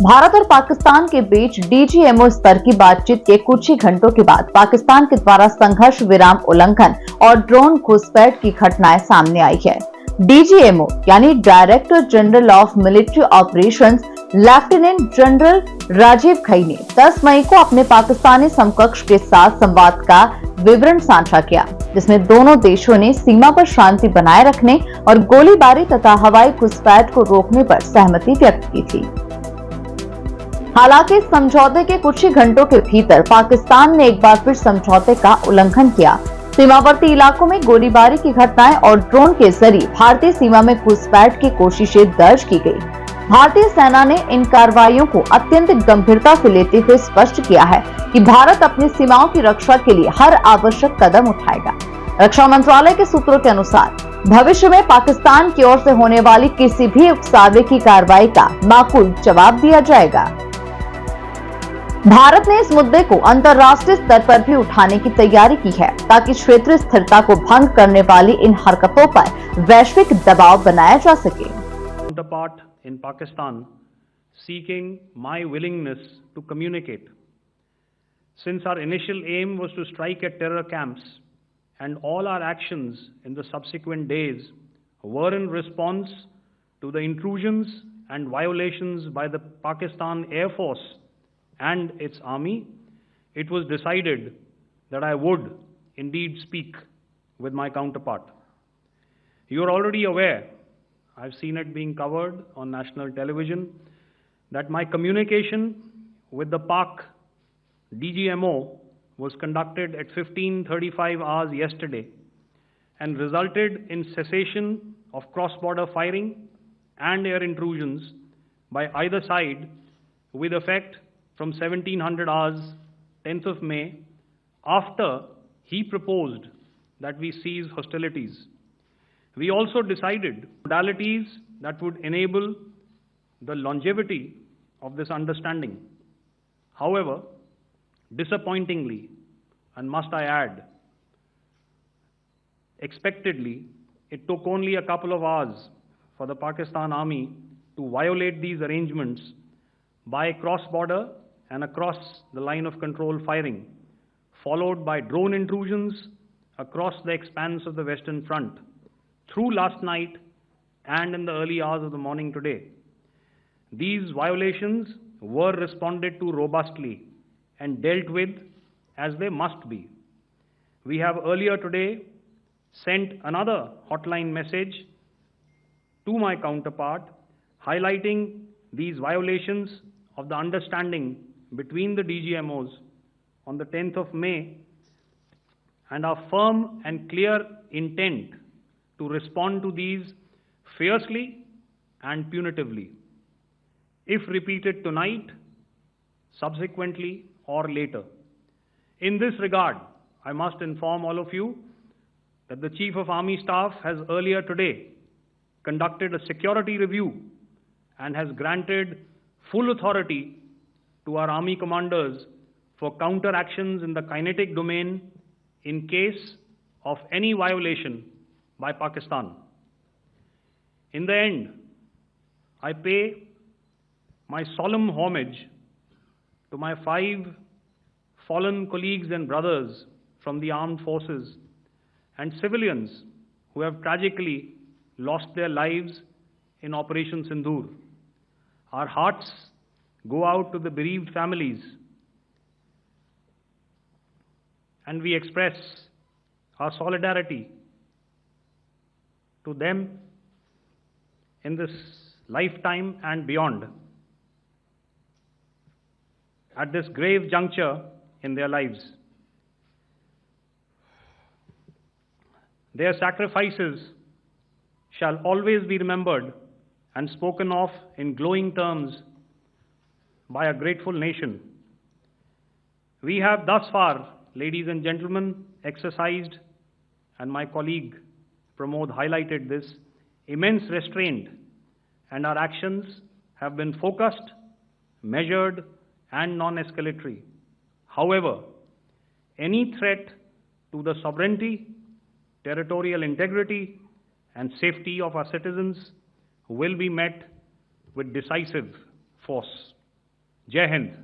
भारत और पाकिस्तान के बीच डीजीएमओ स्तर की बातचीत के कुछ ही घंटों के बाद पाकिस्तान के द्वारा संघर्ष विराम उल्लंघन और ड्रोन घुसपैठ की घटनाएं सामने आई है। डीजीएमओ यानी director general of military operations lieutenant general Rajiv Ghai ने 10 मई को अपने पाकिस्तानी समकक्ष के साथ संवाद का विवरण साझा किया, जिसमें दोनों देशों ने सीमा पर शांति बनाए रखने और गोलीबारी तथा हवाई घुसपैठ को रोकने पर सहमति व्यक्त की थी। हालांकि इस समझौते के कुछ ही घंटों के भीतर पाकिस्तान ने एक बार फिर समझौते का उल्लंघन किया। सीमावर्ती इलाकों में गोलीबारी की घटनाएं और ड्रोन के जरिए भारतीय सीमा में घुसपैठ की कोशिशें दर्ज की गई। भारतीय सेना ने इन कार्रवाइयों को अत्यंत गंभीरता से लेते हुए स्पष्ट किया है कि भारत अपनी सीमाओं की रक्षा के लिए हर आवश्यक कदम उठाएगा। रक्षा मंत्रालय के सूत्रों के अनुसार भविष्य में पाकिस्तान की ओर से होने वाली किसी भी उकसावे की कार्रवाई का माकूल जवाब दिया जाएगा। भारत ने इस मुद्दे को अंतर्राष्ट्रीय स्तर पर भी उठाने की तैयारी की है, ताकि क्षेत्रीय स्थिरता को भंग करने वाली इन हरकतों पर वैश्विक दबाव बनाया जा सके। Counterpart in Pakistan seeking my willingness to communicate. Since our initial aim was to strike at terror camps, and all our actions in the subsequent days were in response to the intrusions and violations by the Pakistan Air Force and its army, it was decided that I would indeed speak with my counterpart. You are already aware, I've seen it being covered on national television, that my communication with the Pak DGMO was conducted at 15:35 hours yesterday and resulted in cessation of cross-border firing and air intrusions by either side with effect from 1700 hours 10th of May, after he proposed that we cease hostilities. We also decided modalities that would enable the longevity of this understanding. However, disappointingly, and must I add, expectedly, it took only a couple of hours for the Pakistan Army to violate these arrangements by cross-border and across the line of control firing, followed by drone intrusions across the expanse of the Western Front through last night and in the early hours of the morning today. These violations were responded to robustly and dealt with as they must be. We have earlier today sent another hotline message to my counterpart highlighting these violations of the understanding between the DGMOs on the 10th of May and our firm and clear intent to respond to these fiercely and punitively, if repeated tonight, subsequently, or later. In this regard, I must inform all of you that the Chief of Army Staff has earlier today conducted a security review and has granted full authority to our Army commanders for counter-actions in the kinetic domain in case of any violation by Pakistan. In the end, I pay my solemn homage to my 5 fallen colleagues and brothers from the armed forces and civilians who have tragically lost their lives in Operation Sindoor. Our hearts go out to the bereaved families, and we express our solidarity to them in this lifetime and beyond, at this grave juncture in their lives. Their sacrifices shall always be remembered and spoken of in glowing terms by a grateful nation. We have thus far, ladies and gentlemen, exercised, and my colleague Pramod highlighted this, immense restraint, and our actions have been focused, measured, and non-escalatory. However, any threat to the sovereignty, territorial integrity, and safety of our citizens will be met with decisive force. Jai Hind.